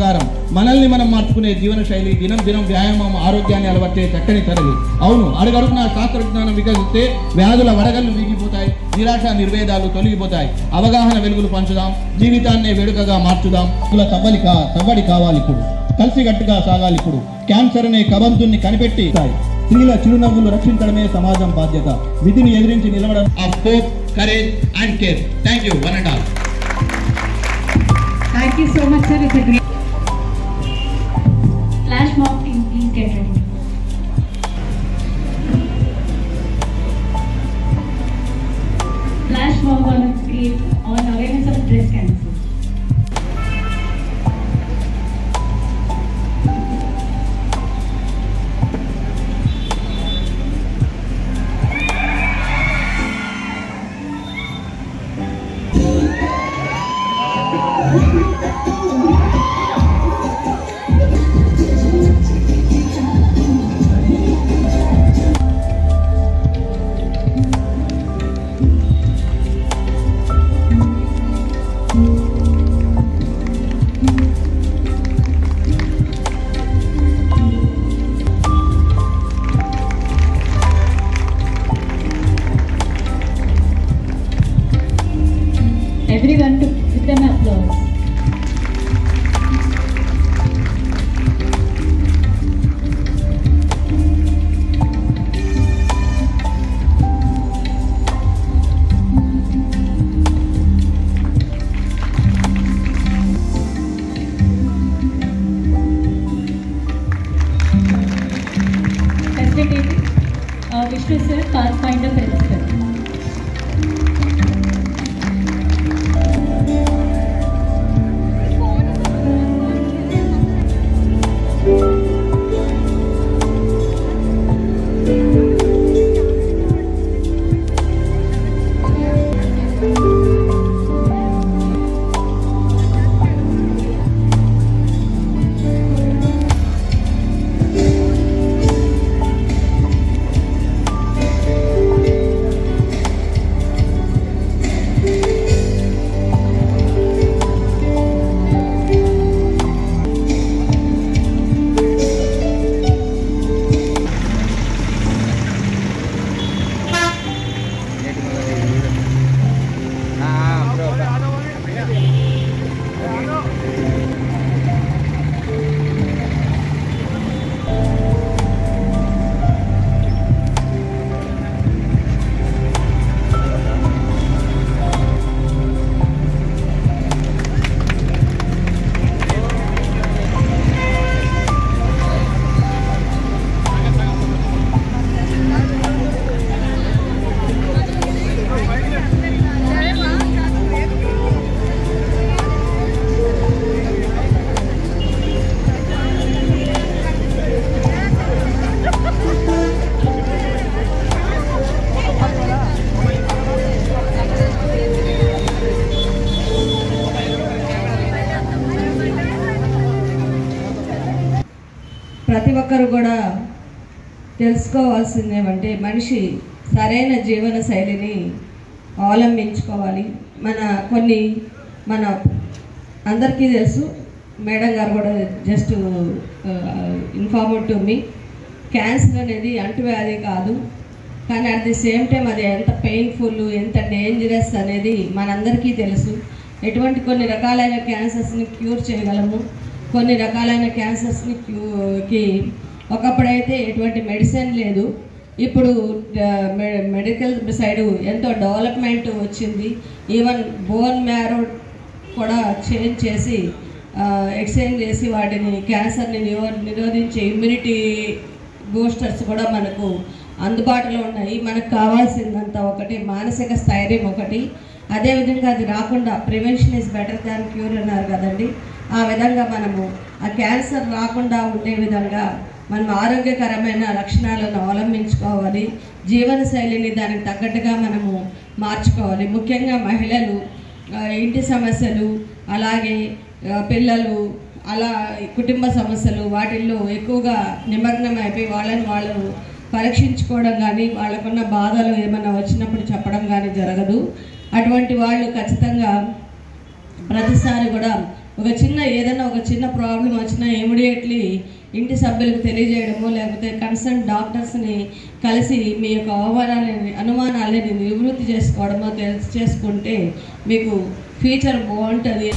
ఆధారం. మనల్ని మనం మార్చుకునే జీవన శైలి, దినం దినం వ్యాయామం ఆరోగ్యాన్ని అలవర్చే చక్కని తరలి. అవును, అడుగడుగున శాస్త్రజ్ఞానం వికసిస్తే వ్యాధుల వడగళ్ళు వీగిపోతాయి, నిరాశ నిర్వేదాలు తొలగిపోతాయి. అవగాహన వెలుగులు పంచుదాం, జీవితాన్నే వేడుకగా మార్చుదాం. తవ్వడి కావాలి ఇప్పుడు, కలిసిగట్టుగా సాగాలి ఇప్పుడు. క్యాన్సర్ అనే కబంతుని కనిపెట్టి స్త్రీల చిరునవ్వులు రక్షించడమే సమాజం బాధ్యత. విధిని ఎదిరించి నిలవడం of hope, courage and care. Thank you one and all. Thank you so much, sir. It's a great flash mob team. Please get ready. Flash mob on awareness of breast cancer. Everyone to give them applause. Facilitating Vishnu sir, Pathfinder Principal. ప్రతి ఒక్కరు కూడా తెలుసుకోవాల్సింది ఏమంటే మనిషి సరైన జీవన శైలిని అవలంబించుకోవాలి. మన అందరికీ తెలుసు, మేడం గారు కూడా just informed to me, cancer అనేది అంటువ్యాధి కాదు, కానీ అట్ ది సేమ్ టైం అది ఎంత పెయిన్ఫుల్, ఎంత డేంజరస్ అనేది మనందరికీ తెలుసు. కొన్ని రకాలైన క్యాన్సర్స్ని క్యూర్ చేయగలము, కొన్ని రకాలైన క్యాన్సర్స్కి ఒకప్పుడైతే ఎటువంటి మెడిసిన్ లేదు, ఇప్పుడు మెడికల్ సైడ్ ఎంతో డెవలప్మెంట్ వచ్చింది. ఈవెన్ బోన్ మ్యారో కూడా చేంజ్ చేసి ఎక్స్చేంజ్ చేసి వాటిని క్యాన్సర్ని నిరోధించే ఇమ్యూనిటీ బూస్టర్స్ కూడా మనకు అందుబాటులో ఉన్నాయి. మనకు కావాల్సిందంతా ఒకటి మానసిక స్థైర్యం ఒకటి. అదేవిధంగా అది రాకుండా prevention is better than cure అన్నారు కదండి. ఆ విధంగా మనము ఆ క్యాన్సర్ రాకుండా ఉండే విధంగా మనం ఆరోగ్యకరమైన లక్షణాలను అవలంబించుకోవాలి. జీవన శైలిని దానికి తగ్గట్టుగా మనము మార్చుకోవాలి. ముఖ్యంగా మహిళలు ఇంటి సమస్యలు, అలాగే పిల్లలు, అలా కుటుంబ సమస్యలు వాటిల్లో ఎక్కువగా నిమగ్నం అయిపోయి వాళ్ళు పరీక్షించుకోవడం కానీ, వాళ్ళకున్న బాధలు ఏమైనా వచ్చినప్పుడు చెప్పడం కానీ జరగదు. అటువంటి వాళ్ళు ఖచ్చితంగా ప్రతిసారి కూడా ఏదైనా ఒక చిన్న ప్రాబ్లం వచ్చినా ఇమీడియట్లీ ఇంటి సభ్యులకు తెలియజేయడమో లేకపోతే కన్సర్న్ డాక్టర్స్ని కలిసి మీ యొక్క అనుమానాలని నివృత్తి చేసుకోవడమో చేసుకుంటే మీకు ఫ్యూచర్ బాగుంటుంది.